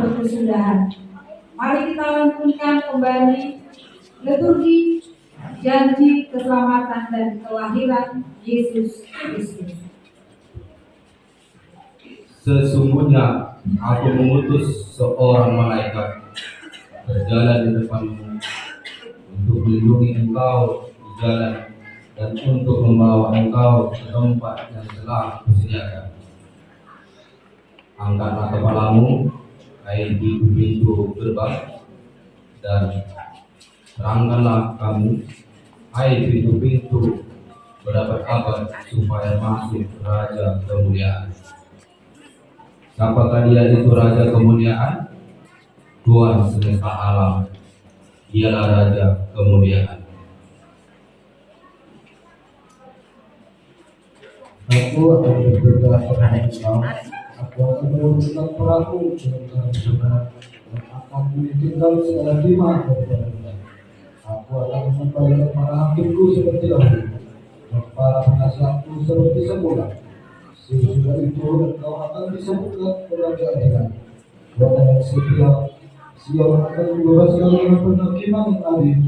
berkesudahan. Mari kita lanjutkan kembali liturgi janji keselamatan dan kelahiran Yesus Kristus. Sesungguhnya aku mengutus seorang malaikat berjalan di depanmu untuk melindungi engkau di jalan dan untuk membawa engkau ke tempat yang telah kusediakan. Angkatlah kepalamu, hai pintu gerbang, dan terangkanlah kamu, hai pintu-pintu berabad-abad, supaya masuk Raja Kemuliaan. Siapakah dia itu Raja Kemuliaan? Tuhan semesta alam, dialah Raja Kemuliaan. Aku akan berdoa kepada Engkau. Aku akan menunjukkan perahu dengan benar dan akan ditinggal segala timah daripada Engkau. Aku akan mengembalikan para hakimku seperti dahulu dan para penasihatku seperti semula. Sesudah itu engkau akan disebutkan kerajaan Tuhan yang setia. Sion akan dibebaskan dengan penghakiman yang adil,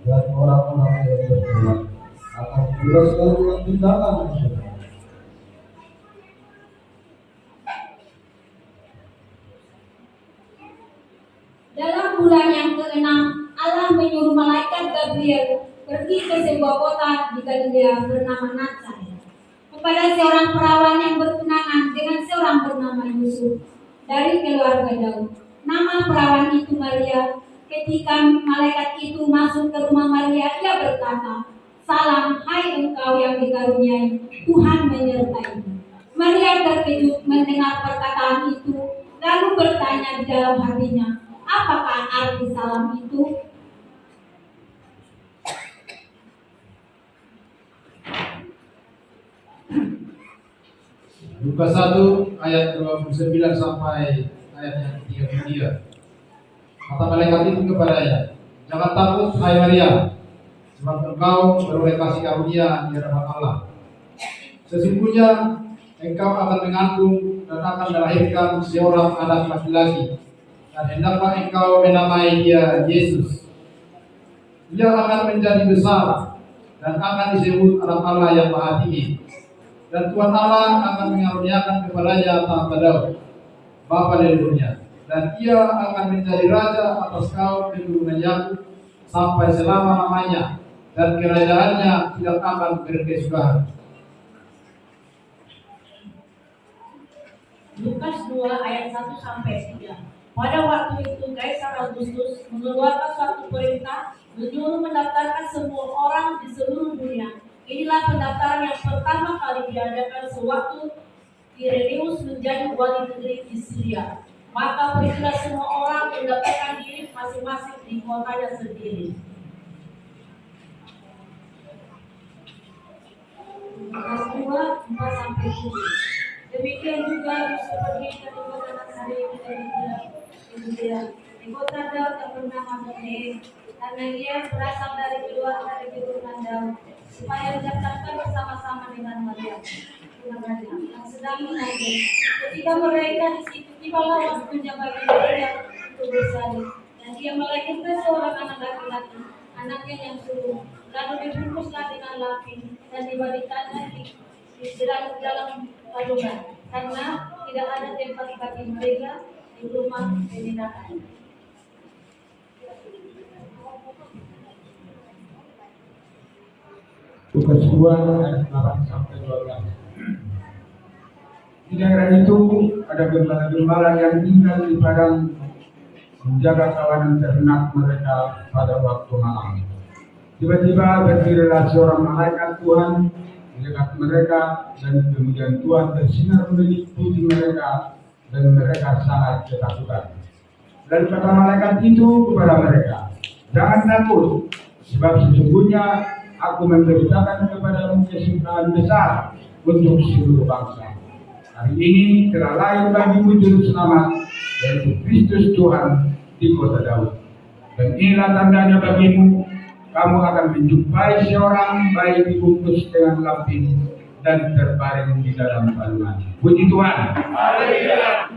dan orang-orang yang berkenan akan dibebaskan dengan tindakan yang benar. Dalam bulan yang ke-6, Allah menyuruh malaikat Gabriel pergi ke sebuah kota di Galilea bernama Nazaret, kepada seorang perawan yang bertunangan dengan seorang bernama Yusuf dari keluarga Daud. Nama perawan itu Maria. Ketika malaikat itu masuk ke rumah Maria, ia berkata, "Salam, hai engkau yang dikaruniai, Tuhan menyertaimu." Maria terkejut mendengar perkataan itu, lalu bertanya di dalam hatinya, apakah arti salam itu? Lukas 1 ayat 29 sampai ayat yang ke-33. Kata malaikat itu kepadanya, "Jangan takut, hai Maria, sebab engkau beroleh kasih karunia di hadapan Allah. Sesungguhnya engkau akan mengandung dan akan melahirkan seorang anak laki-laki, dan hendaklah engkau menamai dia Yesus. Ia akan menjadi besar dan akan disebut Anak Allah yang Maha Tinggi. Dan Tuhan Allah akan mengaruniakan kepadanya tahta Daud, bapa leluhurnya, dan ia akan menjadi raja atas kaum keturunan Yakub sampai selama-lamanya, dan kerajaannya tidak akan berkesudahan." Lukas 2 ayat 1 sampai 3. Pada waktu itu Kaisar Augustus mengeluarkan suatu perintah menyuruh mendaftarkan semua orang di seluruh dunia. Inilah pendaftaran yang pertama kali diadakan sewaktu Kirenius menjadi wali negeri di Syria. Maka pergilah semua orang mendaftarkan diri masing-masing di kotanya sendiri. Lukas 2 4 sampai 7. Demikian juga Yusuf pergi ke kota Nazaret di kota Daud yang bernama Betlehem, karena ia berasal dari keturunan Daud, supaya didaftarkan bersama-sama dengan Maria, yang sedang menanti. Ketika mereka di situ, tibalah waktunya bagi Maria untuk bersalin, dan dia melahirkan seorang anak laki-laki, anaknya yang sulung. Lalu dibungkuslah dengan lapin dan dibalikannya di dalam kandungan, karena tidak ada tempat bagi mereka di rumah penginapan. Lukas 2 ayat 8 sampai 12. Di daerah itu ada gembala-gembala yang tinggal di padang menjaga kawanan ternak mereka pada waktu malam. Tiba-tiba berdirilah seorang malaikat Tuhan di dekat mereka, dan kemudian Tuhan bersinar meliputi mereka, dan mereka sangat ketakutan. Dan kata malaikat itu kepada mereka, "Jangan takut, sebab sesungguhnya aku memberitakan kepadamu kesukaan besar untuk seluruh bangsa. Hari ini telah lahir bagimu juru selamat, yaitu Kristus Tuhan di kota Daud. Dan inilah tandanya bagimu, kamu akan menjumpai seorang bayi dibungkus dengan lapin dan terbaring di dalam kandungan." Puji Tuhan. Haleluya.